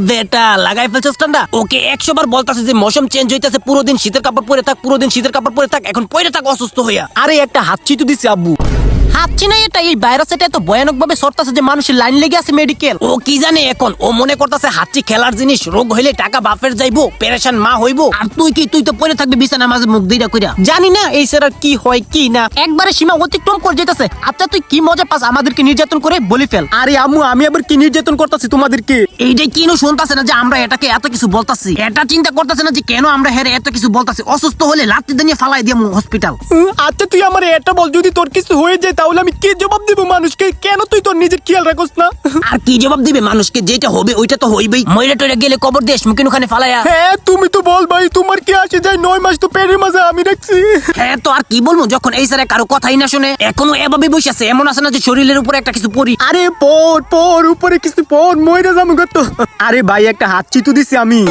বেটা লাগাই ফেলছিস ঠান্ডা। ওকে 100 বার বলতাছে যে মৌসুম চেঞ্জ হইতাছে, পুরো দিন শীতের কাপড় পরে থাক, পুরো দিন শীতের কাপড় পরে থাক, এখন পরে থাক অসুস্থ হইয়া। আরে একটা হাঁচি তো দিছে আব্বু। হাঁচি না, এটা এই ভাইরাস এটা এত ভয়ানক ভাবে সরতাছে যে মানুষের লাইন লেগে আছে মেডিকেল। ও কি জানে এখন, ও মনে করতেছে হাঁচি খেলার জিনিস, রোগ হইলে টাকা বাপের যাইবো, পেরেশান মা হইবো। আর তুই তো পরে থাকবি বিছানার মাঝে মুখ দিরা কইরা। জানি না এই সেরার কি হয় কি না, একবারে সীমা অতিক্রম করে যেতেছে। আচ্ছা তুই কি মজা পাস আমাদেরকে নির্যাতন করে বলি ফেল। আরে আম্মু আমি আবার কি নির্যাতন করতেছি তোমাদেরকে? এইটাই কেন শুনতাছে না যে আমরা এটাকে এত কিছু বলতাছি? এটা চিন্তা করতেছে না যে কেন আমরা হেরে এত কিছু বলতাছি? অসুস্থ হলে লাত্তি দিয়ে ফালাই দিয়ে হসপিটাল। আচ্ছা তুই আমার এটা বল, যদি তোর কিছু হয়ে যায় তাহলে আমি কি জবাব দিব মানুষকে? কেন তুই তোর নিজের খেয়াল রাখোস না? আর কি জবাব দিবে মানুষকে? যেটা হবে ওইটা তো হইবেই। মইরা টইরা গেলে কবর দেশ মুখিন ওখানে ফালাইয়া। হ্যাঁ তুমি তো বল ভাই, তোমার কি আসে যায়? 9 মাস তো পেটের মাঝে আমি রাখছি। হ্যাঁ তো আর কি বলবো, যখন এই স্যার কারো কথাই না শুনে, এখনো এভাবে বসে আছে। এমন আছে না যে শরীরের উপরে একটা কিছু পরি। আরে পর উপরে কিছু পর মইরা যাবো গত। আরে ভাই একটা হাঁচি তো দিছি আমি।